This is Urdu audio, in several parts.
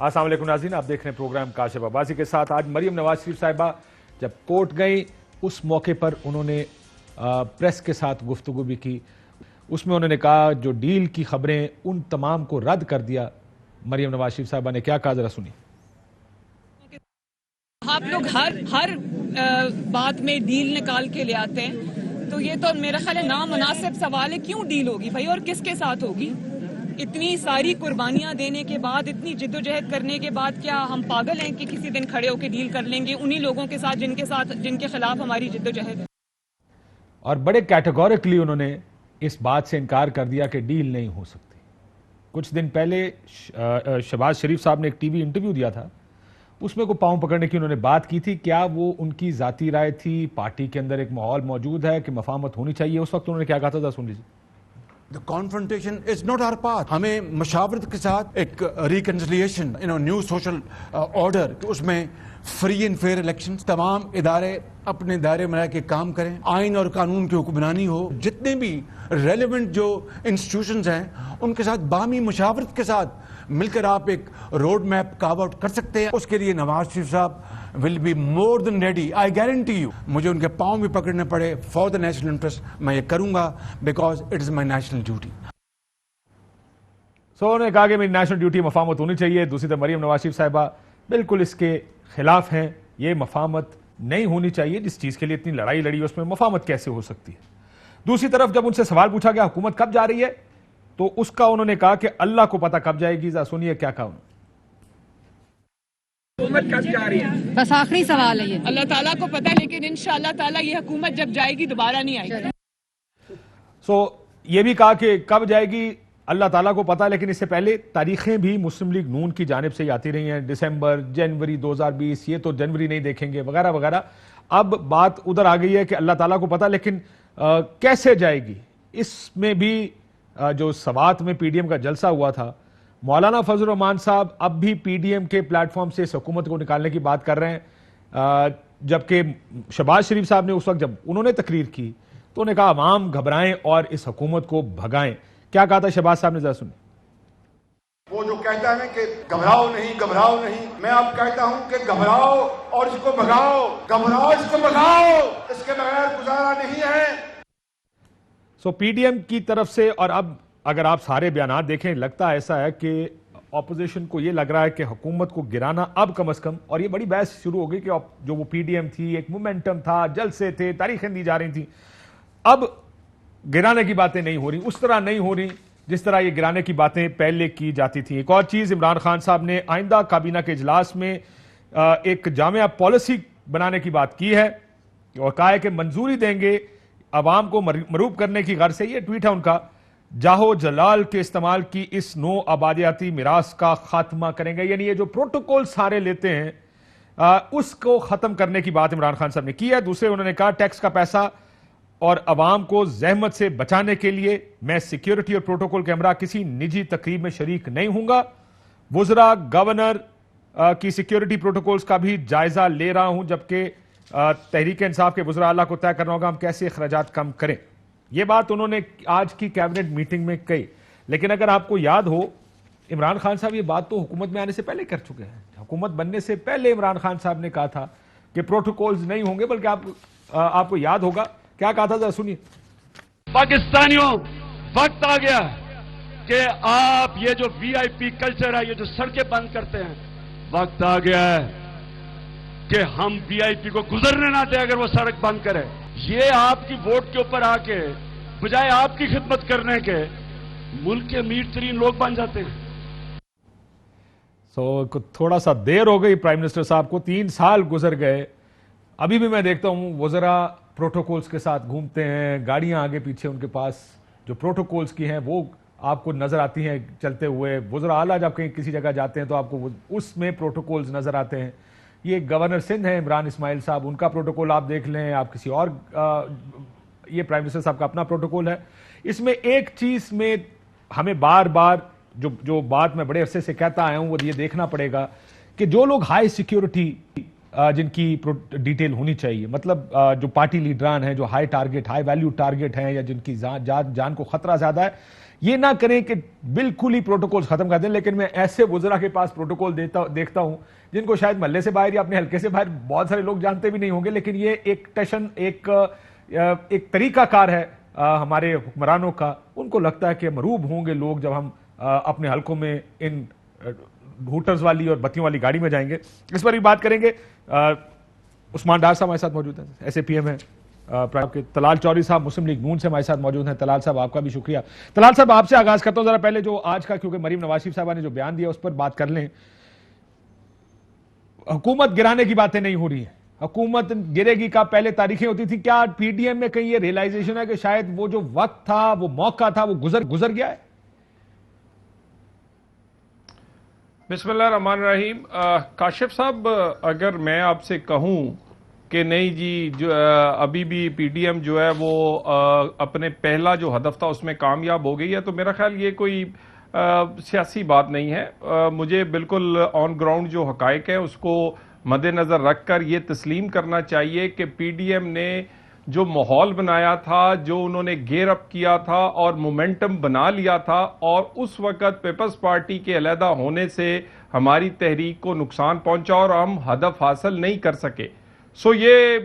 السلام علیکم ناظرین، آپ دیکھ رہے ہیں پروگرام کاشف عباسی کے ساتھ۔ آج مریم نواز شریف صاحبہ جب کورٹ گئی اس موقع پر انہوں نے پریس کے ساتھ گفتگو بھی کی۔ اس میں انہوں نے کہا جو ڈیل کی خبریں ان تمام کو رد کر دیا۔ مریم نواز شریف صاحبہ نے کیا کہا، ذرا سنیے۔ آپ لوگ ہر بات میں ڈیل نکال کے لے آتے ہیں، تو یہ تو میرا خیال ہے نامناسب سوال ہے۔ کیوں ڈیل ہوگی بھائی، اور کس کے ساتھ ہوگی؟ اتنی ساری قربانیاں دینے کے بعد، اتنی جدوجہد کرنے کے بعد کیا ہم پاگل ہیں کہ کسی دن کھڑے ہو کے ڈیل کر لیں گے انہی لوگوں کے ساتھ جن کے خلاف ہماری جدوجہد ہے؟ اور بڑے کیٹیگورکلی انہوں نے اس بات سے انکار کر دیا کہ ڈیل نہیں ہو سکتی۔ کچھ دن پہلے شہباز شریف صاحب نے ایک ٹی وی انٹرویو دیا تھا، اس میں کو پاؤں پکڑنے کی انہوں نے بات کی تھی۔ کیا وہ ان کی ذاتی رائے تھی؟ پارٹی کے اندر ایک ماحول موجود ہے کہ مفاہمت ہونی چاہیے، اس وقت انہوں نے کیا کہا تھا، سن لیجیے۔ The confrontation is not our path. ہمیں مشاورت کے ساتھ ایک ریکنسلیشن نیو سوشل آرڈر، اس میں فری اینڈ فیئر الیکشن، تمام ادارے اپنے دائرے میں رہ کے کام کریں، آئین اور قانون کی حکمرانی ہو، جتنے بھی ریلیونٹ جو انسٹیٹیوشنز ہیں ان کے ساتھ باہمی مشاورت کے ساتھ مل کر آپ ایک روڈ میپ کارو آؤٹ کر سکتے ہیں۔ اس کے لیے نواز شریف صاحب will be more than ready. I guarantee you. مجھے ان کے پاؤں بھی پکڑنے پڑے for the national interest، میں یہ کروں گا because it is my national duty. انہوں نے کہا کہ میری نیشنل ڈیوٹی مفاہمت ہونی چاہیے۔ دوسری طرف مریم نواز شریف صاحبہ بالکل اس کے خلاف ہیں، یہ مفاہمت نہیں ہونی چاہیے۔ جس چیز کے لیے اتنی لڑائی لڑی اس میں مفاہمت کیسے ہو سکتی ہے؟ دوسری طرف جب ان سے سوال پوچھا گیا حکومت کب جا رہی ہے، تو اس کا انہوں نے کہا کہ اللہ کو پتہ کب جائے گی۔ ذرا سنیے کیا کہا انہوں نے۔ حکومت کب جا رہی ہے؟ بس آخری سوال ہے یہ۔ اللہ تعالیٰ کو پتہ ہے، لیکن انشاءاللہ تعالیٰ یہ حکومت جب جائے گی دوبارہ نہیں آئے گی۔ یہ بھی کہا کہ کب جائے گی اللہ تعالیٰ کو پتہ، لیکن اس سے پہلے تاریخیں بھی مسلم لیگ نون کی جانب سے آتی رہی ہیں، دسمبر، جنوری 2020، یہ تو جنوری نہیں دیکھیں گے وغیرہ وغیرہ۔ اب بات ادھر آ گئی ہے کہ اللہ تعالیٰ کو پتہ، لیکن کیسے جائے گی؟ اس میں بھی جو سوات میں پی ڈی ایم کا جلسہ ہوا تھا، مولانا فضل الرحمان صاحب اب بھی پی ڈی ایم کے پلیٹ فارم سے اس حکومت کو نکالنے کی بات کر رہے ہیں، جبکہ شہباز شریف صاحب نے اس وقت جب انہوں نے تقریر کی تو انہوں نے کہا عوام گھبرائیں اور اس حکومت کو بھگائیں۔ کیا کہا تھا شہباز صاحب نے، ذرا سنیں۔ وہ جو کہتا ہے کہ گھبراؤ نہیں، میں اب کہتا ہوں کہ گھبراؤ اور اس کو بھگاؤ، گھبراؤ اس کو بھگاؤ، اس کے بغیر گزارا نہیں ہے۔ پی ڈی ایم کی طرف سے، اور اب اگر آپ سارے بیانات دیکھیں لگتا ایسا ہے کہ اپوزیشن کو یہ لگ رہا ہے کہ حکومت کو گرانا اب کم از کم، اور یہ بڑی بحث شروع ہو گئی کہ جو وہ پی ڈی ایم تھی، ایک مومنٹم تھا، جلسے تھے، تاریخیں دی جا رہی تھیں، اب گرانے کی باتیں نہیں ہو رہی، اس طرح نہیں ہو رہی جس طرح یہ گرانے کی باتیں پہلے کی جاتی تھیں۔ ایک اور چیز، عمران خان صاحب نے آئندہ کابینہ کے اجلاس میں ایک جامع پالیسی بنانے کی بات کی ہے اور کہا ہے کہ منظوری دیں گے عوام کو مرعوب کرنے کی غرض سے، یہ ٹویٹ ہے ان کا، جاہو جلال کے استعمال کی اس نو آبادیاتی میراث کا خاتمہ کریں گے۔ یعنی یہ جو پروٹوکول سارے لیتے ہیں اس کو ختم کرنے کی بات عمران خان صاحب نے کی ہے۔ دوسرے انہوں نے کہا ٹیکس کا پیسہ اور عوام کو زحمت سے بچانے کے لیے میں سیکیورٹی اور پروٹوکول کے ہمراہ کسی نجی تقریب میں شریک نہیں ہوں گا۔ وزراء گورنر کی سیکیورٹی پروٹوکولز کا بھی جائزہ لے رہا ہوں، جبکہ تحریک انصاف کے وزراء اعلیٰ کو طے کرنا ہوگا ہم کیسے اخراجات کم کریں۔ یہ بات انہوں نے آج کی کیبنٹ میٹنگ میں کہی، لیکن اگر آپ کو یاد ہو عمران خان صاحب یہ بات تو حکومت میں آنے سے پہلے کر چکے ہیں۔ حکومت بننے سے پہلے عمران خان صاحب نے کہا تھا کہ پروٹوکولز نہیں ہوں گے، بلکہ آپ کو یاد ہوگا کیا کہا تھا، ذرا سنیے۔ پاکستانیوں، وقت آ گیا کہ آپ یہ جو وی آئی پی کلچر ہے، یہ جو سڑکیں بند کرتے ہیں، وقت آ گیا ہے کہ ہم وی آئی پی کو گزرنے نہ دیں اگر وہ سڑک بند کرے۔ یہ آپ کی ووٹ کے اوپر آ کے بجائے آپ کی خدمت کرنے کے ملک کے امیر ترین لوگ بن جاتے ہیں۔ تھوڑا سا دیر ہو گئی پرائم منسٹر صاحب کو، 3 سال گزر گئے، ابھی بھی میں دیکھتا ہوں وزراء پروٹوکولز کے ساتھ گھومتے ہیں، گاڑیاں آگے پیچھے ان کے پاس جو پروٹوکولز کی ہیں وہ آپ کو نظر آتی ہیں چلتے ہوئے۔ وزراء اعلیٰ جب کہیں کسی جگہ جاتے ہیں تو آپ کو اس میں پروٹوکولز نظر آتے ہیں۔ یہ گورنر سندھ ہے عمران اسماعیل صاحب، ان کا پروٹوکول آپ دیکھ لیں، آپ کسی اور، یہ پرائم منسٹر صاحب کا اپنا پروٹوکول ہے۔ اس میں ایک چیز میں ہمیں بار بار جو بات میں بڑے عرصے سے کہتا آیا ہوں وہ یہ دیکھنا پڑے گا کہ جو لوگ ہائی سیکیورٹی جن کی ڈیٹیل ہونی چاہیے. مطلب جو پارٹی لیڈران ہیں, جو high target, high value target ہیں, یا جن کی جان کو خطرہ زیادہ ہے, یہ نہ کریں کہ بالکل ہی پروٹوکولز ختم کر دیں. لیکن میں ایسے وزراء کے پاس پروٹوکول دیکھتا ہوں جن کو شاید محلے سے باہر یا اپنے حلقے سے باہر بہت سارے لوگ جانتے بھی نہیں ہوں گے, لیکن یہ ایک طریقہ کار ہے ہمارے حکمرانوں کا. ان کو لگتا ہے کہ مروب ہوں گے لوگ جب ہم اپنے حلقوں میں ان ہوٹرز والی اور بتیوں والی گاڑی میں جائیں گے. اس پر بھی بات کریں گے. عثمان ڈار صاحب ہمارے ساتھ موجود ہیں, ایس اے پی ایم ہیں. طلال چوہدری صاحب مسلم لیگ نون سے ہمارے ساتھ موجود ہیں. طلال صاحب آپ کا بھی شکریہ. طلال صاحب آپ سے آغاز کرتا ہوں, ذرا پہلے جو آج کا, کیونکہ مریم نواز شریف صاحبہ نے جو بیان دیا اس پر بات کر لیں. حکومت گرانے کی باتیں نہیں ہو رہی ہیں, حکومت گرے گی کا پہلے تاریخیں ہوتی تھی. کیا پی ڈی ایم میں کہیں یہ ریئلائزیشن ہے کہ شاید وہ جو وقت تھا, وہ موقع تھا, وہ گزر گیا ہے؟ بسم اللہ الرحمن الرحیم. کاشف صاحب, اگر میں آپ سے کہوں کہ نہیں جی جو ابھی بھی پی ڈی ایم جو ہے وہ اپنے پہلا جو ہدف تھا اس میں کامیاب ہو گئی ہے, تو میرا خیال یہ کوئی سیاسی بات نہیں ہے. مجھے بالکل آن گراؤنڈ جو حقائق ہیں اس کو مد نظر رکھ کر یہ تسلیم کرنا چاہیے کہ پی ڈی ایم نے جو ماحول بنایا تھا, جو انہوں نے گیئر اپ کیا تھا اور مومنٹم بنا لیا تھا, اور اس وقت پیپلز پارٹی کے علیحدہ ہونے سے ہماری تحریک کو نقصان پہنچا اور ہم ہدف حاصل نہیں کر سکے. سو یہ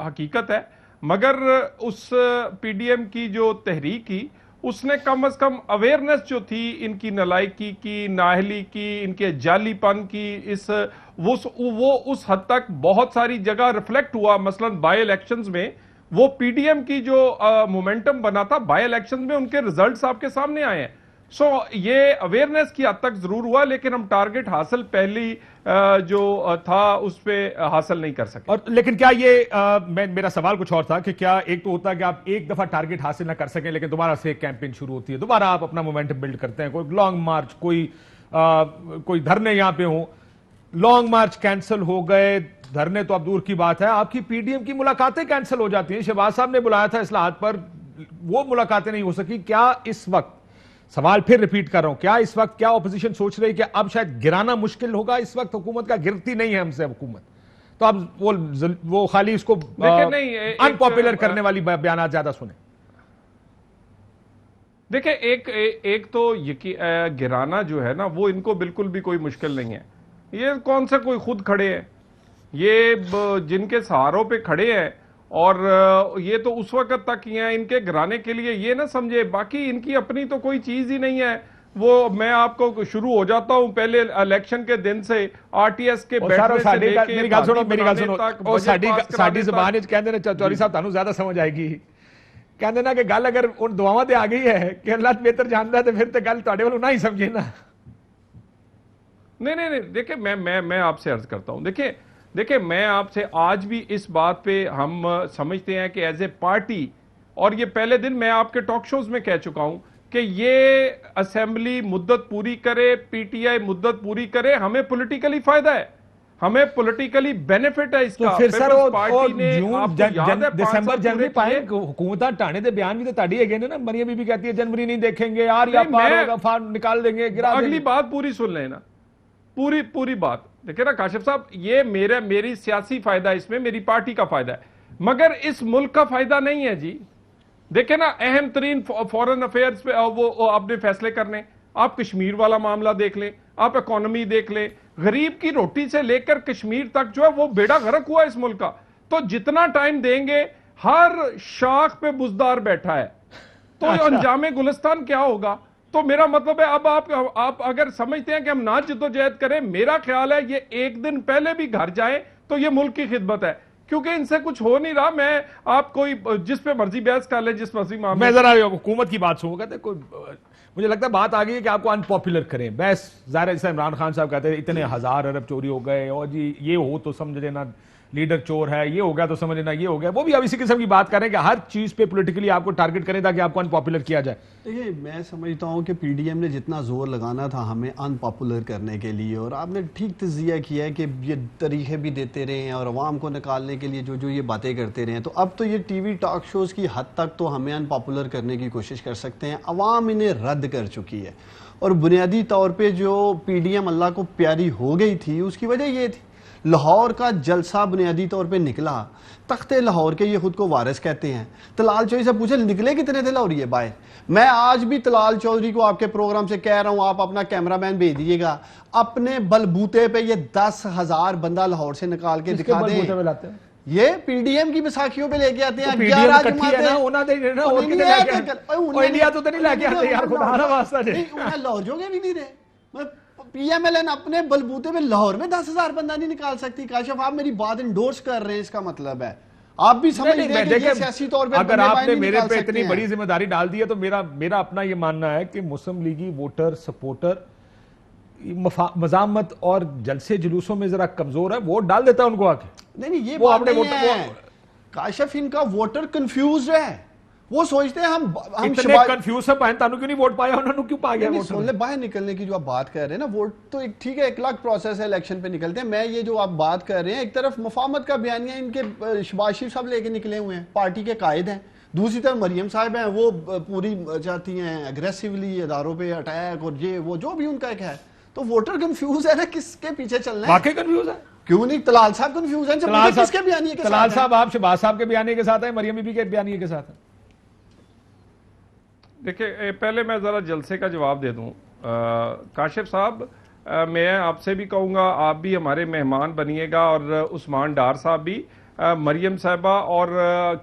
حقیقت ہے. مگر اس پی ڈی ایم کی جو تحریک کی, اس نے کم از کم اویئرنس جو تھی ان کی نالائکی کی, نااہلی کی, ان کے جعلی پن کی, وہ اس حد تک بہت ساری جگہ ریفلیکٹ ہوا. مثلا بائی الیکشنز میں وہ پی ڈی ایم کی جو مومنٹم بنا تھا بائی الیکشنز میں, ان کے ریزلٹس آپ کے سامنے آئے ہیں. سو یہ اویئرنس کی حد تک ضرور ہوا, لیکن ہم ٹارگٹ حاصل پہلی جو تھا اس پہ حاصل نہیں کر سکے. اور لیکن کیا یہ میرا سوال کچھ اور تھا کہ کیا ایک تو ہوتا ہے کہ آپ ایک دفعہ ٹارگٹ حاصل نہ کر سکیں, لیکن دوبارہ سے ایک کیمپین شروع ہوتی ہے, دوبارہ آپ اپنا مومنٹم بلڈ کرتے ہیں, کوئی لانگ مارچ, کوئی دھرنے یہاں پہ ہوں. لانگ مارچ کینسل ہو گئے, دھرنے تو اب دور کی بات ہے, آپ کی پی ڈی ایم کی ملاقاتیں کینسل ہو جاتی ہیں. شہباز صاحب نے بلایا تھا اصلاحات پر, وہ ملاقاتیں نہیں ہو سکی. کیا اس وقت, سوال پھر ریپیٹ کر رہا ہوں, کیا اس وقت کیا اپوزیشن سوچ رہی کہ اب شاید گرانا مشکل ہوگا؟ اس وقت حکومت کا گرتی نہیں ہے ہم سے حکومت, تو اب وہ خالی اس کو ان پاپولر کرنے والی بیانات زیادہ سنیں. دیکھیں ایک تو گرانا جو ہے نا, وہ ان کو بالکل بھی کوئی مشکل نہیں ہے. یہ کون سے کوئی خود کھڑے ہیں, یہ جن کے سہاروں پہ کھڑے ہیں, اور یہ تو اس وقت تک ہی ہیں. ان کے گرانے کے لیے یہ نہ سمجھے, باقی ان کی اپنی تو کوئی چیز ہی نہیں ہے. وہ میں آپ کو شروع ہو جاتا ہوں پہلے الیکشن کے دن سے آر ٹی ایس کے بیٹھنے سے لے کے میری گل سنو, ساڈی زبان وچ کہندے نے چوہدری صاحب تانوں زیادہ سمجھ آئے گی, کہندے نا کہ گل اگر ان دعاواں تے آ گئی ہے کہ اللہ بہتر جاندا ہے, تے پھر تے گل تواڈے والوں نہ ہی سمجھے نا. نہیں, دیکھیں میں آپ سے عرض کرتا ہوں. دیکھیں میں آپ سے آج بھی اس بات پہ ہم سمجھتے ہیں کہ ایز اے پارٹی, اور یہ پہلے دن میں آپ کے ٹاک شوز میں کہہ چکا ہوں کہ یہ اسمبلی مدت پوری کرے, پی ٹی آئی مدت پوری کرے, ہمیں پولیٹیکلی فائدہ ہے, ہمیں پولیٹیکلی بینیفٹ ہے اس کا. پھر سر دسمبر جنوری پائیں حکومتاں ٹانے دے بیان بھی تے تاڑی ہے نا. مریم بی بی کہتی ہے جنوری نہیں دیکھیں گے یار, یا پار ہوگا فار نکال دیں گے, گرا دیں گے. اگلی بات پوری سن لیں نا, پوری بات. دیکھیں نا کاشف صاحب, یہ میری سیاسی فائدہ اس میں, میری پارٹی کا فائدہ ہے, مگر اس ملک کا فائدہ نہیں ہے جی. دیکھیں نا اہم ترین فورن افیئرز پہ وہ آپ نے فیصلے کرنے. آپ کشمیر والا معاملہ دیکھ لیں, آپ اکانومی دیکھ لیں, غریب کی روٹی سے لے کر کشمیر تک جو ہے وہ بیڑا غرق ہوا اس ملک کا. تو جتنا ٹائم دیں گے, ہر شاخ پہ بزدار بیٹھا ہے, تو انجام گلستان کیا ہوگا؟ تو میرا مطلب ہے اب آپ اگر سمجھتے ہیں کہ ہم نہ جدوجہد کریں, میرا خیال ہے یہ ایک دن پہلے بھی گھر جائیں تو یہ ملک کی خدمت ہے, کیونکہ ان سے کچھ ہو نہیں رہا. میں آپ کوئی جس پہ مرضی بحث کر لیں, جس مرضی معاملے. میں ذرا حکومت کی بات سنوں گا, مجھے لگتا ہے بات آ گئی ہے کہ آپ کو ان پاپولر کریں. بحث ظاہر ہے, جیسے عمران خان صاحب کہتے ہیں اتنے ہزار ارب چوری ہو گئے, اور جی یہ ہو تو سمجھ لینا لیڈر چور ہے, یہ ہو گیا تو سمجھ لینا یہ ہو گیا. وہ بھی اب اسی قسم کی بات کریں کہ ہر چیز پہ پولیٹیکلی آپ کو ٹارگٹ کریں تاکہ آپ کو ان پاپولر کیا جائے. دیکھیے میں سمجھتا ہوں کہ پی ڈی ایم نے جتنا زور لگانا تھا ہمیں ان پاپولر کرنے کے لیے, اور آپ نے ٹھیک تجزیہ کیا ہے کہ یہ طریقے بھی دیتے رہے ہیں اور عوام کو نکالنے کے لیے جو یہ باتیں کرتے رہے ہیں, تو اب تو یہ ٹی وی ٹاک شوز کی حد تک تو ہمیں ان پاپولر کرنے کی کوشش کر سکتے ہیں. عوام انہیں رد کر چکی ہے, اور بنیادی طور پہ جو پی ڈی ایم اللہ کو پیاری ہو گئی تھی اس کی وجہ یہ تھی. لاہور کا جلسہ بنیادی طور پہ نکلا، تخت لاہور کے یہ خود کو وارث کہتے ہیں. طلال چودھری سے پوچھے نکلے کتنے تھے لاہوریے باہر؟ میں آج بھی طلال چودھری کو آپ کے پروگرام سے کہہ رہا ہوں، آپ اپنا کیمرہ مین بھیج دیجیے گا، اپنے بلبوتے پہ یہ 10,000 بندہ لاہور سے نکال کے دکھا دیں. یہ پی ڈی ایم کی بیساکھیوں پہ لے کے آتے ہیں. 11 جماعتیں لاہور جو گے بھی نہیں رہے. پی ایم ایل این اپنے بلبوتے پہ لاہور میں 10,000 بندہ نہیں نکال سکتی. کاشف آپ میری بات انڈورس کر رہے ہیں، اس کا مطلب ہے آپ بھی سمجھ لیں کہ یہ سیاسی طور پہ اگر آپ نے میرے پہ اتنی بڑی ذمہ داری ڈال دی ہے تو میرا اپنا یہ ماننا ہے کہ مسلم لیگی ووٹر سپورٹر مزاحمت اور جلسے جلوسوں میں ذرا کمزور ہے، ووٹ ڈال دیتا ہے ان کو آ کے. نہیں یہ بات نہیں ہے کاشف، ان کا ووٹر کنفیوز ہے، وہ سوچتے ہیں ہم اتنے کنفیوز ہیں پائیں تانوں کیوں نہیں ووٹ پایا، انہوں نے کیوں پا گیا ووٹ. سن لے باہر نکلنے کی جو آپ بات کر رہے ہیں نا، ووٹ تو ایک ٹھیک ہے 1 لاکھ پروسیس ہے، الیکشن پہ نکلتے ہیں. میں یہ جو آپ بات کر رہے ہیں، ایک طرف مفاہمت کا بیانیہ ان کے شہباز شریف صاحب لے کے نکلے ہوئے ہیں، پارٹی کے قائد ہیں. دوسری طرف مریم صاحب ہیں، وہ پوری چاہتی ہیں اگریسیولی اداروں پہ اٹیک اور یہ وہ جو بھی ان کا ایک ہے. تو ووٹر کنفیوز ہے نا، کس کے پیچھے چلنا ہے؟ واقعی کنفیوز ہے. کیوں نہیں؟ طلال صاحب کنفیوز ہیں. کس کے بیانیے کے ساتھ؟ طلال صاحب آپ شہباز صاحب کے بیانیے کے ساتھ ہیں، مریم بی بی کے بیانیے کے ساتھ ہیں. دیکھیں پہلے میں ذرا جلسے کا جواب دے دوں. کاشف صاحب میں آپ سے بھی کہوں گا، آپ بھی ہمارے مہمان بنیے گا، اور عثمان ڈار صاحب بھی، مریم صاحبہ، اور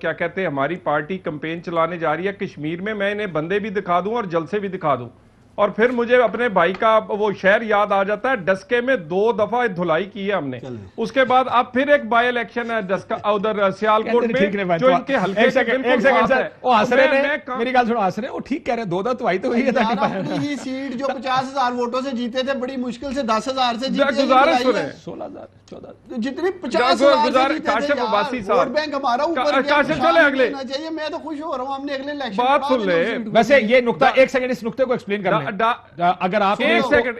کیا کہتے ہیں ہماری پارٹی کمپین چلانے جا رہی ہے کشمیر میں. میں انہیں بندے بھی دکھا دوں اور جلسے بھی دکھا دوں، اور پھر مجھے اپنے بھائی کا وہ شہر یاد آ جاتا ہے. ڈسکے میں 2 دفعہ دھلائی کی ہے ہم نے. اس کے بعد اب پھر ایک بائی الیکشن ہے ڈسکا ادھر سیالکوٹ میں، جو ان کے حلقے سے بالکل خاص ہے. وہ حسرے نے میری گل سنو، حسرے وہ ٹھیک کہہ رہے ہیں، 2 دفعہ تو ہوئی ہے. اپنی سیٹ جو 50,000 ووٹوں سے جیتے تھے، بڑی مشکل سے 10,000 سے جیتے. گزارش سنیں، 16,000 14,000 جتنی 50,000 کاشف عباسی صاحب، ووٹ بینک ہمارا اوپر کاشف چلے اگلے چاہیے. میں تو خوش ہو رہا ہوں، ہم نے اگلے الیکشن بات سن لے. ویسے یہ نقطہ 1 سیکنڈ اس نقطے کو ایکسپلین کر لیں. اگر آپ ایک سیکنڈ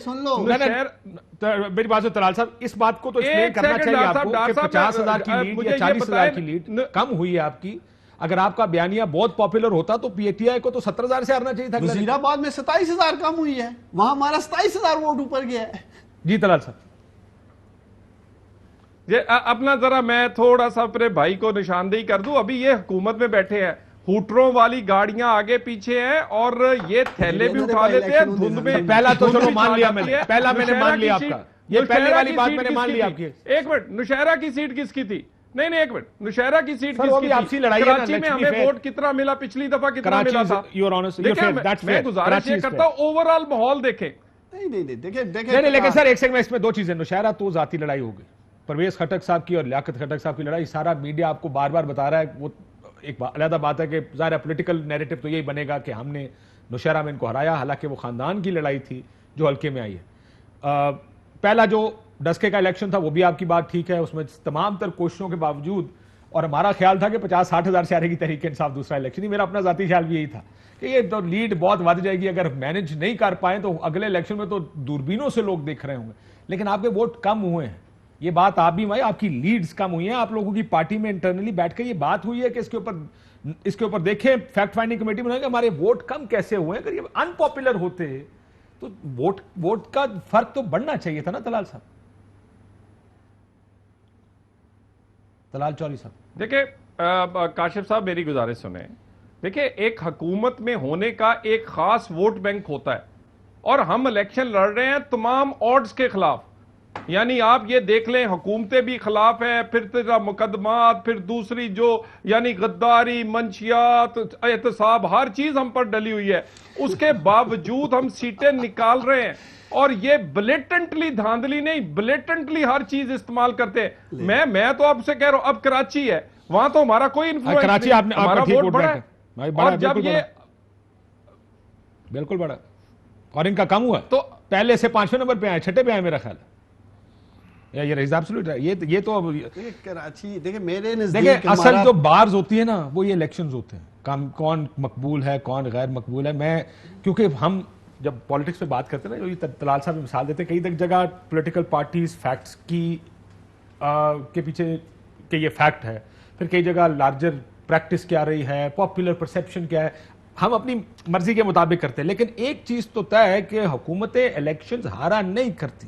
سن لو میری بات طلال صاحب، اس بات کو تو ایکسپلین کرنا چاہیے آپ کو کہ 50,000 کی لیڈ یا 40,000 کی لیڈ کم ہوئی ہے آپ کی. اگر آپ کا بیانیہ بہت پاپولر ہوتا تو پی ٹی آئی کو تو 70,000 سے ہارنا چاہیے تھا. وزیر آباد میں 27,000 کم ہوئی ہے، وہاں ہمارا 27,000 ووٹ اوپر گیا ہے. جی طلال صاحب، اپنا ذرا میں تھوڑا سا اپنے بھائی کو نشاندہی کر دوں. ابھی یہ حکومت میں بیٹھے ہیں، ہوٹروں والی گاڑیاں آگے پیچھے ہیں، اور یہ تھیلے بھی اٹھا لیتے ہیں دھند میں. پہلا تو چلو مان لیا میں نے، پہلا میں نے مان لیا آپ کا، یہ پہلے والی بات میں نے مان لیا آپ کی. ایک منٹ، نوشہرہ کی سیٹ کس کی تھی؟ نہیں ایک منٹ، نوشہرہ کی سیٹ کس کی تھی؟ کراچی میں ہمیں ووٹ کتنا ملا، پچھلی دفعہ کتنا ملا تھا؟ میں گزارش یہ کرتا ہوں اوورآل ماحول دیکھیں. نہیں لیکن سر ایک سیکنڈ میں اس میں 2 چیزیں. نوشہرہ تو ذاتی لڑائی ہو گئی، پرویز خٹک صاحب کی اور لیاقت خٹک صاحب کی لڑائی، سارا میڈیا آپ کو بار بار بتا رہا ہے. وہ ایک علیحدہ بات ہے کہ ظاہر پولیٹیکل نیریٹو تو یہی بنے گا کہ ہم نے نوشہرہ میں ان کو ہرایا، حالانکہ وہ خاندان کی لڑائی تھی جو حلقے میں آئی ہے. پہلا جو ڈسکے کا الیکشن تھا وہ بھی آپ کی بات ٹھیک ہے، اس میں تمام تر کوششوں کے باوجود، اور ہمارا خیال تھا کہ 50-60 سے آ رہے گی تحریک انصاف دوسرا الیکشن ہی. میرا اپنا ذاتی خیال بھی یہی تھا کہ یہ تو لیڈ بہت ود جائے گی، اگر مینج نہیں کر پائیں تو اگلے الیکشن میں تو دوربینوں سے لوگ دیکھ رہے ہوں گے. لیکن آپ کے ووٹ کم ہوئے ہیں، یہ بات آپ بھی مائی، آپ کی لیڈز کم ہوئی ہیں. آپ لوگوں کی پارٹی میں انٹرنلی بیٹھ کے یہ بات ہوئی ہے کہ اس کے اوپر دیکھیں، فیکٹ فائنڈنگ کمیٹی بنائیں کہ ہمارے ووٹ کم کیسے ہوئے ہیں. اگر یہ ان پاپولر ہوتے تو ووٹ کا فرق تو بڑھنا چاہیے تھا نا طلال صاحب. طلال چودھری صاحب، دیکھیں کاشف صاحب میری گزارش سنیں. دیکھیں ایک حکومت میں ہونے کا ایک خاص ووٹ بینک ہوتا ہے، اور ہم الیکشن لڑ رہے ہیں تمام آڈز کے خلاف. یعنی آپ یہ دیکھ لیں حکومتیں بھی خلاف ہیں، پھر تیرا مقدمات، پھر دوسری جو یعنی غداری، منشیات، احتساب، ہر چیز ہم پر ڈلی ہوئی ہے. اس کے باوجود ہم سیٹیں نکال رہے ہیں، اور یہ بلیٹنٹلی دھاندلی نہیں، بلیٹنٹلی ہر چیز استعمال کرتے ہیں. میں تو آپ سے کہہ رہا ہوں، اب کراچی ہے، وہاں تو ہمارا کوئی انفلوئنس کراچی نہیں، ہمارا ووٹ بڑا ہے. اور جب یہ بالکل بڑا، اور ان کا کم ہوا تو پہلے سے 5ویں نمبر پہ آئے، 6 پہ آئے میرا خیال ہے. یہ تو کراچی دیکھیں میرے نزدیک دیکھیں اصل جو بارز ہوتی ہے نا وہ یہ الیکشنز ہوتے ہیں، کون مقبول ہے کون غیر مقبول ہے. میں کیونکہ ہم جب پالیٹکس پہ بات کرتے ہیں نا، یہ طلال صاحب مثال دیتے ہیں، کئی جگہ پولیٹیکل پارٹیز فیکٹس کی کے پیچھے کہ یہ فیکٹ ہے، پھر کئی جگہ لارجر پریکٹس کیا رہی ہے، پاپولر پرسیپشن کیا ہے، ہم اپنی مرضی کے مطابق کرتے ہیں. لیکن ایک چیز تو طے ہے کہ حکومتیں الیکشنز ہارا نہیں کرتی.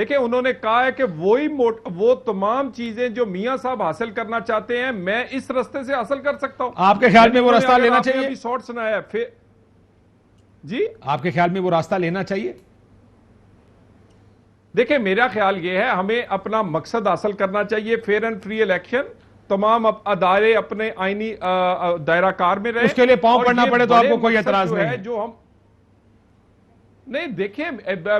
دیکھیں انہوں نے کہا ہے کہ وہ تمام چیزیں جو میاں صاحب حاصل کرنا چاہتے ہیں میں اس رستے سے حاصل کر سکتا ہوں. آپ کے خیال میں وہ راستہ لینا چاہیے؟ ابھی شارٹ سنایا ہے پھر جی آپ کے خیال میں وہ راستہ لینا چاہیے؟ دیکھیں میرا خیال یہ ہے ہمیں اپنا مقصد حاصل کرنا چاہیے, فیئر اینڈ فری الیکشن, تمام ادارے اپنے آئینی دائرہ کار میں رہے. اس کے لیے پاؤں پڑنا پڑے تو آپ کو کوئی اعتراض نہیں ہے جو ہم نہیں دیکھیں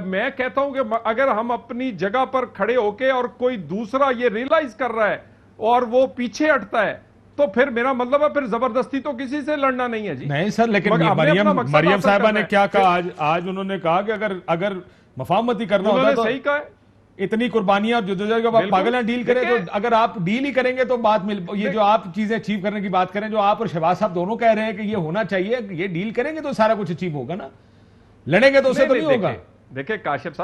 میں کہتا ہوں کہ اگر ہم اپنی جگہ پر کھڑے ہو کے اور کوئی دوسرا یہ ریلائز کر رہا ہے اور وہ پیچھے ہٹتا ہے تو پھر میرا مطلب ہے پھر زبردستی تو کسی سے لڑنا نہیں ہے جی. نہیں سر, لیکن مریم صاحبہ نے کیا کہا آج انہوں نے کہا کہ اگر مفاہمتی کرنا ہوتا تو صحیح کہا ہے, اتنی قربانیاں جدوجہد پاگل ہیں ڈیل کریں, تو اگر آپ ڈیل ہی کریں گے تو بات یہ جو آپ چیزیں اچیو کرنے کی بات کریں, جو آپ اور شہباز صاحب دونوں کہہ رہے ہیں کہ یہ ہونا چاہیے, یہ ڈیل کریں گے تو سارا کچھ اچیو ہوگا نا, لڑیں گے تو اسے تو نہیں ہوگا. دیکھیں کاشف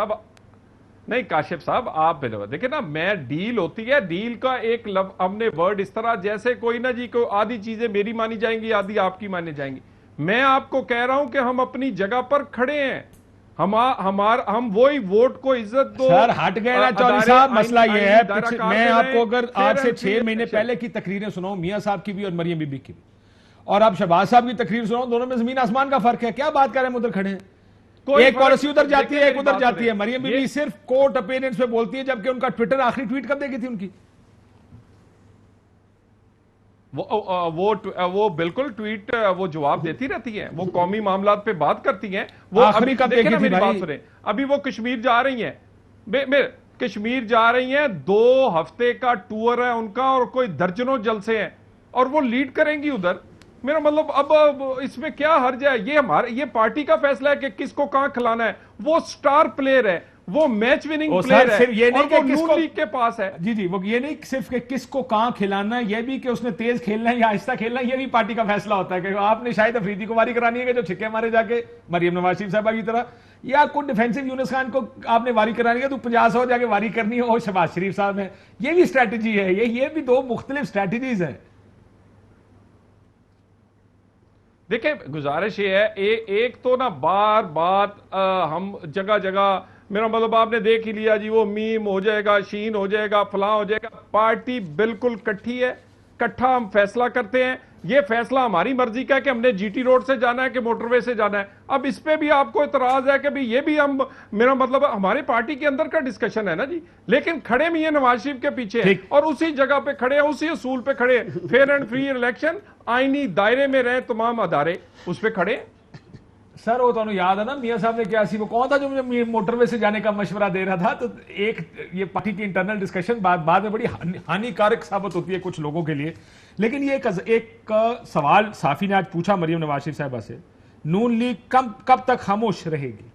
صاحب آپ دیکھیں نا, میں ڈیل ہوتی ہے, ڈیل کا ایک ہم نے ورڈ اس طرح جیسے کوئی نا جی کوئی آدھی چیزیں میری مانی جائیں گی آدھی آپ کی مانی جائیں گی. میں آپ کو کہہ رہا ہوں کہ ہم اپنی جگہ پر کھڑے ہیں, ہم وہی ووٹ کو عزت دو. سر ہٹ گئے نا چوہدری صاحب, مسئلہ یہ ہے میں آپ کو اگر آج سے 6 مہینے پہلے کی تقریریں سناؤں, میاں صاحب کی بھی اور مریم بی بی کی بھی, اور آپ شہباز صاحب کی تقریر سناؤں, دونوں میں زمین آسمان کا فرق ہے. کیا بات کر رہے ہیں, ادھر کھڑے ہیں, ایک پالیسی ادھر جاتی ہے ایک ادھر جاتی ہے. مریم بی بی صرف کورٹ اپیرنس پہ بولتی ہے, جبکہ ان کا ٹویٹر آخری ٹویٹ کب دیکھی تھی ان کی؟ وہ بالکل ٹویٹ وہ جواب دیتی رہتی ہیں, وہ قومی معاملات پہ بات کرتی ہیں. وہ آخری کب دیکھی تھی بھائی؟ ابھی وہ کشمیر جا رہی ہیں, کشمیر جا رہی ہیں, 2 ہفتے کا ٹور ہے ان کا اور کوئی درجنوں جلسے ہیں اور وہ لیڈ کریں گی ادھر. میرا مطلب اب اس میں کیا حرج ہے؟ یہ پارٹی کا فیصلہ ہے کہ کس کو کہاں کھلانا ہے. وہ سٹار پلیئر ہے, وہ میچ وننگ پلیئر ہے اور وہ نون لیگ کے پاس ہے. جی وہ یہ نہیں صرف کہ کس کو کہاں کھلانا ہے, یہ بھی کہ اس نے تیز کھیلنا ہے یا آہستہ کھیلنا ہے, یہ بھی پارٹی کا فیصلہ ہوتا ہے. کہ آپ نے شاہد افریدی کو واری کرانی ہے کہ جو چھکے مارے جا کے مریم نواز شریف صاحبہ کی طرح, یا کوئی ڈیفینسو یونس خان کو آپ نے واری کرانی ہے تو 50 جا کے واری کرنی ہے اور شہباز شریف صاحب ہیں. یہ بھی اسٹریٹجی ہے, یہ بھی 2 مختلف اسٹریٹجیز ہیں. دیکھیں گزارش یہ ہے, ایک تو نا بار بات ہم جگہ جگہ, میرا مطلب آپ نے دیکھ ہی لیا جی, وہ میم ہو جائے گا, شین ہو جائے گا, فلاں ہو جائے گا. پارٹی بالکل کٹھی ہے, کٹھا ہم فیصلہ کرتے ہیں. یہ فیصلہ ہماری مرضی کا ہے کہ ہم نے جی ٹی روڈ سے جانا ہے کہ موٹر وے سے جانا ہے. اب اس پہ بھی آپ کو اعتراض ہے کہ بھی یہ بھی ہم, میرا مطلب ہمارے پارٹی کے اندر کا ڈسکشن ہے نا جی, لیکن کھڑے بھی ہیں نواز شریف کے پیچھے ہیں اور اسی جگہ پہ کھڑے ہیں, اسی اصول پہ کھڑے ہیں. فیئر اینڈ فری الیکشن, آئینی دائرے میں رہیں تمام ادارے, اس پہ کھڑے ہیں. سر وہ تو یاد ہے نا میاں صاحب نے کیا سی, وہ کون تھا جو مجھے موٹر وے سے جانے کا مشورہ دے رہا تھا؟ تو ایک یہ پارٹی کی انٹرنل ڈسکشن بعد میں بڑی ہانی کارک ثابت ہوتی ہے کچھ لوگوں کے لیے. لیکن یہ ایک سوال صافی نے آج پوچھا مریم نواز شریف صاحبہ سے, نون لیگ کب تک خاموش رہے گی؟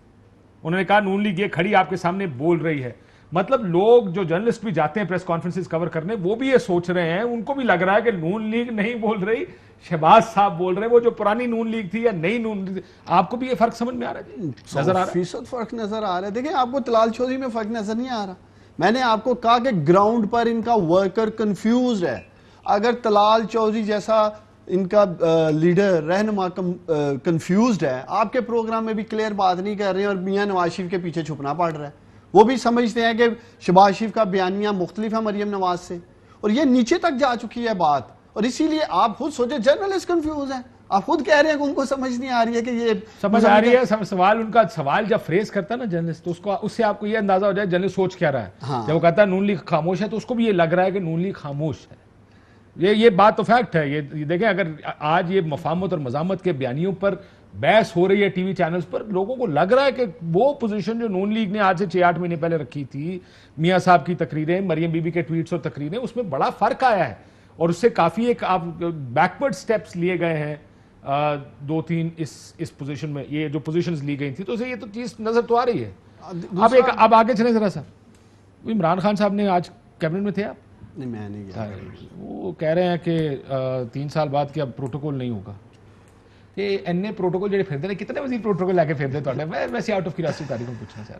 انہوں نے کہا نون لیگ یہ کھڑی آپ کے سامنے بول رہی ہے. مطلب لوگ جو جرنلسٹ بھی جاتے ہیں پریس کانفرنسز کور کرنے, وہ بھی یہ سوچ رہے ہیں, ان کو بھی لگ رہا ہے کہ نون لیگ نہیں بول رہی, شہباز صاحب بول رہے ہیں. وہ جو پرانی نون لیگ تھی یا نئی نون لیگ, آپ کو بھی یہ فرق سمجھ میں آ رہا ہے؟ نظر آ رہا ہے 100% فرق نظر آ رہا ہے. دیکھیں آپ کو طلال چودھری میں فرق نظر نہیں آ رہا. میں نے آپ کو کہا کہ گراؤنڈ پر ان کا ورکر کنفیوزڈ ہے. اگر طلال چودھری جیسا ان کا لیڈر رہنما کنفیوزڈ ہے, آپ کے پروگرام میں بھی کلیئر بات نہیں کر رہے ہیں اور میاں نواز شریف کے پیچھے چھپنا پڑ رہا ہے. وہ بھی سمجھتے ہیں کہ شہباز شریف کا بیانیہ مختلف ہے مریم نواز سے, اور یہ نیچے تک جا چکی ہے بات. اور اسی لیے آپ خود سوچے جرنلسٹ کنفیوز ہیں, آپ خود کہہ رہے ہیں کہ ان کو سمجھ نہیں آ رہی ہے کہ یہ سمجھ آ رہی ہے. سوال ان کا سوال جب فریز کرتا ہے نا جرنلسٹ, تو اس سے آپ کو یہ اندازہ ہو جائے جرنلسٹ سوچ کیا رہا ہے. جب وہ کہتا ہے نون لیگ خاموش ہے تو اس کو بھی یہ لگ رہا ہے کہ نون لیگ خاموش ہے. یہ بات تو فیکٹ ہے. یہ دیکھیں, اگر آج یہ مفاہمت اور مزاحمت کے بیانیوں پر بحث ہو رہی ہے ٹی وی چینلز پر, لوگوں کو لگ رہا ہے کہ وہ پوزیشن جو نون لیگ نے آج سے 6-8 مہینے پہلے رکھی تھی, میاں صاحب کی تقریریں, مریم بی بی کے ٹویٹس اور تقریریں, اس میں بڑا فرق آیا ہے. اور اس سے کافی ایک آپ بیکورڈ سٹیپس لیے گئے ہیں 2-3 اس پوزیشن میں, یہ جو پوزیشنز لی گئی تھی, تو اسے یہ تو چیز نظر تو آ رہی ہے. اب آگے چلیں ذرا سا. عمران خان صاحب نے آج کیبنٹ میں تھے آپ؟ نہیں, میں نہیں گیا. وہ کہہ رہے ہیں کہ 3 سال بعد کیا پروٹوکول نہیں ہوگا. کہ ਇੰਨੇ ਪ੍ਰੋਟੋਕੋਲ ਜਿਹੜੇ ਫਿਰਦੇ ਨੇ ਕਿਤਨੇ ਵਜ਼ੀਰ ਪ੍ਰੋਟੋਕੋਲ ਲੈ ਕੇ ਫਿਰਦੇ ਤੁਹਾਡੇ ਮੈਂ ਵੈਸੇ ਆਊਟ ਆਫ ਕਿਉਰਿਓਸਿਟੀ ਤਾਰੀਖ ਨੂੰ ਪੁੱਛਣਾ ਚਾਹ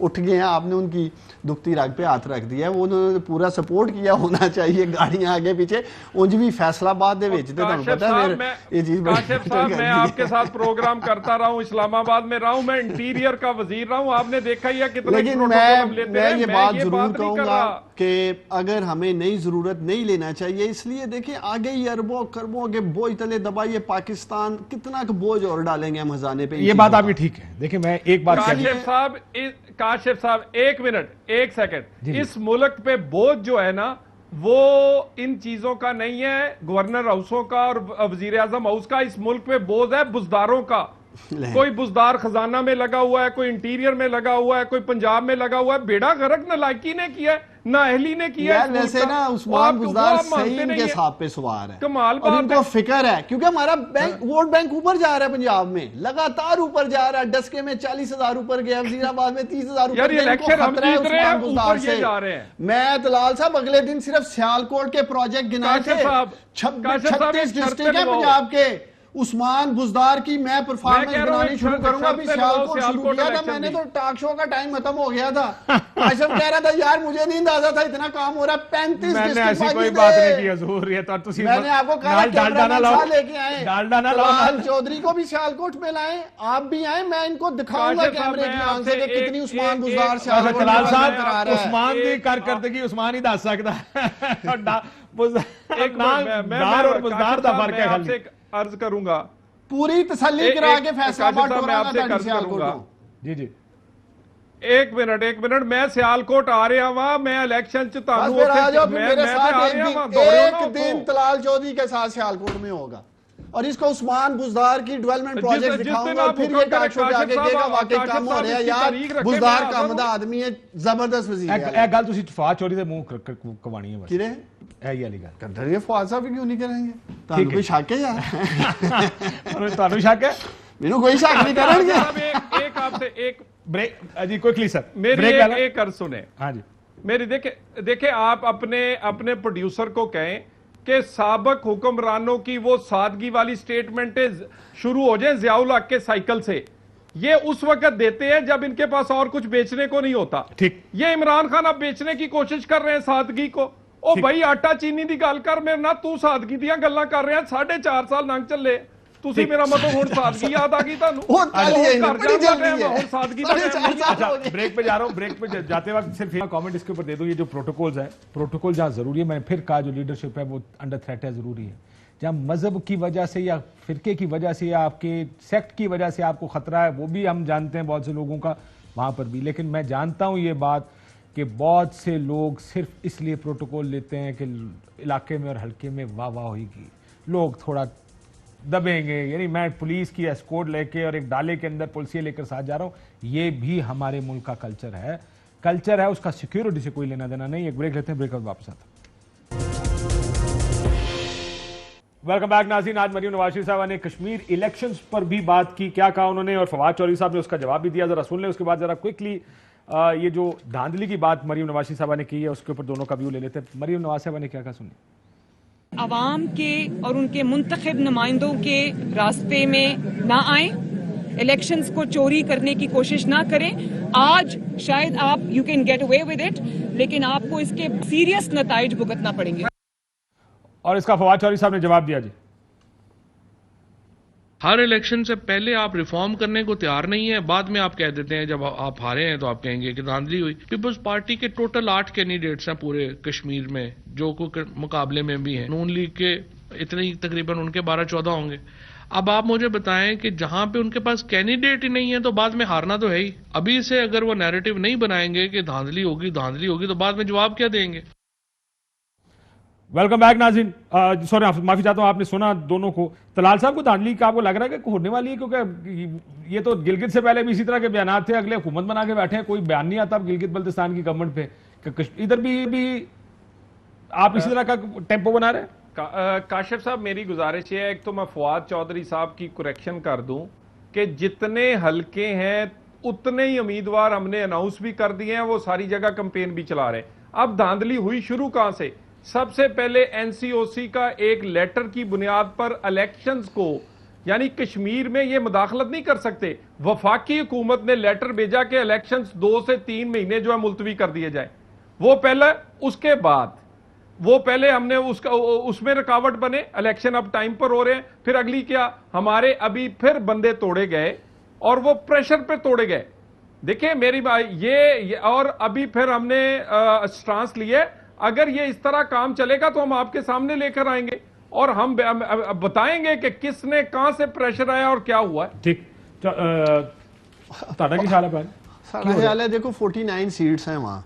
اٹھ گئے ہیں, آپ نے ان کی دکھتی رگ پہ ہاتھ رکھ دیا ہے. وہ انہوں نے پورا سپورٹ کیا ہونا چاہیے, گاڑیاں آگے پیچھے. انج بھی فیصلہ آباد دے وچ تے تانوں پتہ ہے یہ چیز کاشف صاحب میں آپ کے ساتھ پروگرام کرتا رہا ہوں, اسلام آباد میں رہا ہوں, میں انٹیریئر کا وزیر رہا ہوں, آپ نے دیکھا ہی ہے کتنے لیکن میں یہ بات ضرور کہوں گا کہ اگر ہمیں نئی ضرورت نہیں لینا چاہیے, اس لیے دیکھیں آگے ہی اربوں کربوں کے بوجھ تلے دبائیے پاکستان, کتنا کا بوجھ اور ڈالیں گے ہم خزانے پہ. یہ بات آپ کی ٹھیک ہے. دیکھیں میں ایک بات کاشف صاحب ایک منٹ ایک سیکنڈ, اس ملک پہ بوجھ جو ہے نا وہ ان چیزوں کا نہیں ہے, گورنر ہاؤسوں کا اور وزیر اعظم ہاؤس کا. اس ملک پہ بوجھ ہے بزداروں کا. کوئی بزدار خزانہ میں لگا ہوا ہے, کوئی انٹیریئر میں لگا ہوا ہے, کوئی پنجاب میں لگا ہوا ہے. بیڑا غرق نہ لائکی نے کیا ہے نہ اہلی نے کیا ہے. ویسے نا عثمان بزدار صحیح ان کے صاحب پہ سوار ہے, کمال اور ان کو فکر ہے کیونکہ ہمارا ووٹ بینک اوپر جا رہا ہے, پنجاب میں لگاتار اوپر جا رہا ہے. ڈسکے میں 40,000 اوپر گیا, وزیر آباد میں 30,000 اوپر گیا. ان کو خطرہ ہے عثمان بزدار سے. میں طلال صاحب اگلے دن صرف سیالکوٹ کے پروجیکٹ گنائے تھے, 36 ڈسٹرکٹ ہیں پنجاب کے. عثمان بزدار کی میں پرفارمنس بنانی شروع کروں گا. ابھی سیالکوٹ شروع کیا تھا میں نے تو ٹاک شو کا ٹائم ختم ہو گیا تھا. کاشف کہہ رہا تھا یار مجھے نہیں اندازہ تھا اتنا کام ہو رہا ہے. 35 میں نے ایسی کوئی بات نہیں کی حضور. یہ تو میں نے آپ کو کہا کیمرہ مین لے کے آئے, طلال چودھری کو بھی سیالکوٹ میں لائیں, آپ بھی آئیں, میں ان کو دکھاؤں گا کیمرے کی آنکھ سے کہ کتنی عثمان بزدار سیالکوٹ طلال صاحب عثمان دی کارکردگی عثمان ہی دس سکتا ہے. بزدار اور بزدار دا فرق ہے. آپ سے عرض کروں گا پوری تسلی کرا کے فیصلہ بات ہو رہا تھا سیالکوٹ کو. جی جی ایک منٹ میں سیالکوٹ آ رہا ہوں, میں الیکشن بس پھر آ جاؤ میرے ساتھ ایک دن طلال چودھری کے ساتھ سیالکوٹ میں ہوگا, اور اس کو عثمان بزدار کی ڈیولپمنٹ پروجیکٹ دکھاؤں گا, پھر یہ ٹاک شو پہ آ کے کہے گا واقعی کام ہو رہا ہے یار بزدار کا عمدہ آدمی ہے, زبردست وزیر ہے. ایک گل تسی فواد چوری دے منہ کمانی ہے بس. کیرے اے یہ والی گل کر رہے فواد صاحب کیوں نہیں کریں گے؟ تانوں کوئی شک ہے یار؟ تانوں شک ہے؟ مینوں کوئی شک نہیں کریں گے. ایک آپ سے ایک بریک جی کوئکلی سر میری ایک عرض سنیں. ہاں جی میری دیکھیں آپ اپنے پروڈیوسر کو کہیں کہ سابق حکمرانوں کی وہ سادگی والی سٹیٹمنٹیں شروع ہو جائیں ضیاء الحق کے سائیکل سے. یہ اس وقت دیتے ہیں جب ان کے پاس اور کچھ بیچنے کو نہیں ہوتا. ٹھیک, یہ عمران خان اب بیچنے کی کوشش کر رہے ہیں سادگی کو. او بھائی آٹا چینی دی گل کر, میں نہ تو سادگی دیاں گلاں کر رہے ہیں. 4.5 سال لنگ چلے, تسی میرا مطلب ہن سادگی یاد آ گئی تانوں. بریک پہ جا رہا ہوں. بریک پہ جاتے وقت صرف ایک کامنٹ اس کے اوپر دے دوں. یہ جو پروٹوکولز ہیں, پروٹوکول جہاں ضروری ہے, میں نے پھر کہا جو لیڈرشپ ہے وہ انڈر تھریٹ ہے, ضروری ہے. جہاں مذہب کی وجہ سے یا فرقے کی وجہ سے یا آپ کے سیکٹ کی وجہ سے آپ کو خطرہ ہے, وہ بھی ہم جانتے ہیں بہت سے لوگوں کا وہاں پر بھی. لیکن میں جانتا ہوں یہ بات کہ بہت سے لوگ صرف اس لیے پروٹوکول لیتے ہیں کہ علاقے میں اور حلقے میں واہ واہ ہوئی گی, لوگ تھوڑا دبیں گے. یعنی میں پولیس کی اسکورٹ لے کے اور ایک ڈالے کے اندر پولیسیں لے کر ساتھ جا رہا ہوں. یہ بھی ہمارے ملک کا کلچر ہے, اس کا سیکیورٹی سے کوئی لینا دینا نہیں. ایک بریک لیتے ہیں, بریک واپس آتا. ویلکم بیک ناظرین. آج مریم نواز شریف صاحبہ نے کشمیر الیکشنز پر بھی بات کی, کیا کہا انہوں نے, اور فواد چودھری صاحب نے اس کا جواب بھی دیا. ذرا سن لیں, اس کے بعد ذرا کوئکلی یہ جو دھاندلی کی بات مریم نواز شریف صاحبہ نے کی ہے اس کے اوپر دونوں کا ویو لے لیتے ہیں. مریم نواز صاحبہ نے کیا کہا سنیں. عوام کے اور ان کے منتخب نمائندوں کے راستے میں نہ آئیں, الیکشنز کو چوری کرنے کی کوشش نہ کریں. آج شاید آپ you can get away with it, لیکن آپ کو اس کے سیریس نتائج بھگتنا پڑیں گے. اور اس کا فواد چودھری صاحب نے جواب دیا. جی ہر الیکشن سے پہلے آپ ریفارم کرنے کو تیار نہیں ہیں, بعد میں آپ کہہ دیتے ہیں جب آپ ہارے ہیں تو آپ کہیں گے کہ دھاندلی ہوئی. پیپلز پارٹی کے ٹوٹل 8 کینڈیڈیٹس ہیں پورے کشمیر میں جو کو مقابلے میں بھی ہیں. نون لیگ کے اتنے تقریباً ان کے 12-14 ہوں گے. اب آپ مجھے بتائیں کہ جہاں پہ ان کے پاس کینڈیڈیٹ ہی نہیں ہے تو بعد میں ہارنا تو ہے ہی. ابھی سے اگر وہ نیریٹو نہیں بنائیں گے کہ دھاندلی ہوگی تو بعد میں جواب کیا دیں گے. ویلکم بیک ناظرین. سوری معافی چاہتا ہوں, آپ نے سنا دونوں کو. طلال صاحب کو دھاندلی کا آپ کو لگ رہا ہے کہ ہونے والی ہے, کیونکہ یہ تو گلگت سے پہلے بھی اسی طرح کے بیانات تھے, اگلے حکومت بنا کے بیٹھے ہیں, کوئی بیان نہیں آتا اب گلگت بلتستان کی گورنمنٹ پہ. ادھر بھی آپ اسی طرح کا ٹیمپو بنا رہے ہیں. کاشف صاحب میری گزارش یہ ہے, ایک تو میں فواد چودھری صاحب کی کریکشن کر دوں کہ جتنے حلقے ہیں اتنے ہی امیدوار ہم نے اناؤنس بھی کر دیے ہیں, وہ ساری جگہ کمپین بھی چلا رہے ہیں. اب دھاندلی ہوئی شروع کہاں سے؟ سب سے پہلے این سی او سی کا ایک لیٹر کی بنیاد پر الیکشنز کو یعنی کشمیر میں یہ مداخلت نہیں کر سکتے. وفاقی حکومت نے لیٹر بھیجا کہ الیکشنز 2 سے 3 مہینے جو ہے ملتوی کر دیے جائیں. وہ پہلے, اس کے بعد وہ پہلے ہم نے اس میں رکاوٹ بنے, الیکشن اب ٹائم پر ہو رہے ہیں. پھر اگلی کیا, ہمارے ابھی پھر بندے توڑے گئے اور وہ پریشر پہ توڑے گئے. دیکھیں میری بات یہ, اور ابھی پھر ہم نے سٹانس لیے اگر یہ اس طرح کام چلے گا تو ہم آپ کے سامنے لے کر آئیں گے اور ہم بتائیں گے کہ کس نے کہاں سے پریشر آیا اور کیا ہوا ہے. ٹھیک, کی خیال ہے؟ سارا خیال ہے دیکھو 49 سیٹس ہیں وہاں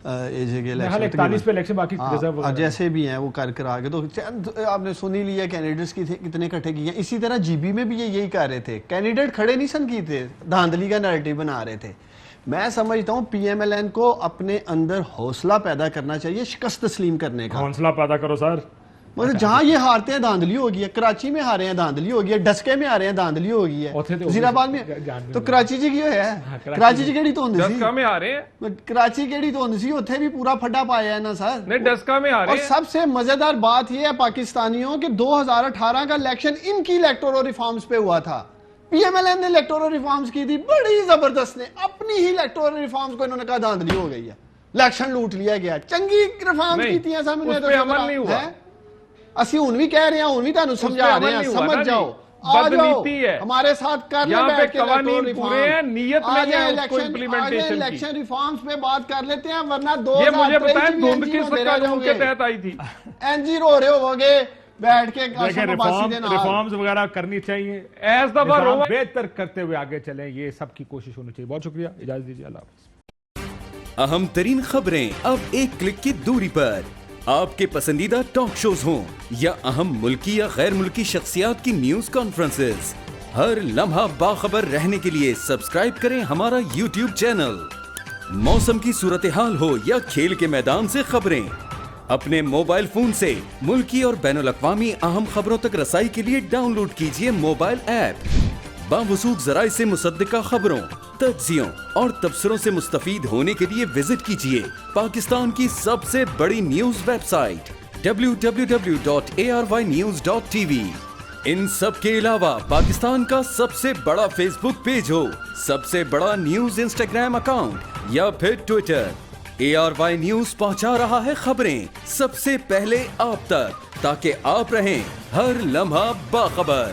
اے جے کے الیکشن, 41 پہ الیکشن باقی جیسے بھی ہیں وہ کر آگے. تو آپ نے سنی لیا کینڈیڈیٹس کتنے کٹھے کیے ہیں. اسی طرح جی بی میں بھی یہی کر رہے تھے, کینڈیڈیٹ کھڑے نہیں سن کی تھے, دھاندلی کا نیریٹو بنا رہے تھے. میں سمجھتا ہوں پی ایم ایل این کو اپنے اندر حوصلہ پیدا کرنا چاہیے, شکست تسلیم کرنے کا. حوصلہ پیدا کرو سر. مطلب جہاں یہ ہارتے ہیں دھاندلی ہوگی ہے, کراچی میں ہارے ہیں دھاندلی ہوگی ہے, ڈسکے میں ہارے ہیں دھاندلی ہوگی ہے, وزیر آباد میں. تو کراچی جی کیوں ہے, کراچی جی کیڑی تو ہوندی سی, ڈسکا میں ہارے ہیں, کراچی کیڑی تو ہوندی سی, اوتھے بھی پورا پھڈا پایا ہے نا سر. نہیں ڈسکا میں ہارے. اور سب سے مزیدار بات یہ ہے پاکستانیوں کہ 2018 کا الیکشن ان کی الیکٹورل ریفارمز پہ ہوا تھا. پی ایم ایل این نے الیکٹورل ریفارمز کی تھی بڑی زبردست, نے اپنی ہی الیکٹورل ریفارمز کو انہوں نے کہا دھاندلی ہو گئی ہے, الیکشن لوٹ لیا گیا. چنگی ریفارمز کی تھی, اس پہ عمل نہیں ہوا. اسی ہن بھی کہہ رہے ہیں, ہن بھی تانوں سمجھا رہے ہیں, سمجھ جاؤ, بدنیتی ہے ہمارے ساتھ کر لیں, یہاں پہ بیٹھ کے قوانین پورے ہیں, نیت نہیں ہے اس کو امپلیمنٹیشن کی. الیکشن ریفارمز پہ بات کر لیتے ہیں, ورنہ یہ مجھے بتائیں دھند کس قانون کے تحت آئی تھی؟ این جی رو رہے ہو گے بیٹھ کے ریفارمز وغیرہ کرنی چاہیے, ایز دفعہ بہتر کرتے ہوئے آگے چلیں, یہ سب کی کوشش ہونی چاہیے. بہت شکریہ, اجازت دیجیے, اللہ حافظ. اہم ترین خبریں اب ایک کلک کی دوری پر. آپ کے پسندیدہ ٹاک شوز ہوں یا اہم ملکی یا غیر ملکی شخصیات کی نیوز کانفرنسز, ہر لمحہ باخبر رہنے کے لیے سبسکرائب کریں ہمارا یوٹیوب چینل. موسم کی صورتحال ہو یا کھیل کے میدان سے خبریں, اپنے موبائل فون سے ملکی اور بین الاقوامی اہم خبروں تک رسائی کے لیے ڈاؤن لوڈ کیجیے موبائل ایپ. باوثوق ذرائع سے مصدقہ خبروں, تجزیوں اور تبصروں سے مستفید ہونے کے لیے وزٹ کیجیے پاکستان کی سب سے بڑی نیوز ویب سائٹ www.arYnews.tv. ان سب کے علاوہ پاکستان کا سب سے بڑا فیس بک پیج ہو, سب سے بڑا نیوز انسٹاگرام اکاؤنٹ یا پھر ٹویٹر, ARY نیوز پہنچا رہا ہے خبریں سب سے پہلے آپ تک, تاکہ آپ رہیں ہر لمحہ باخبر.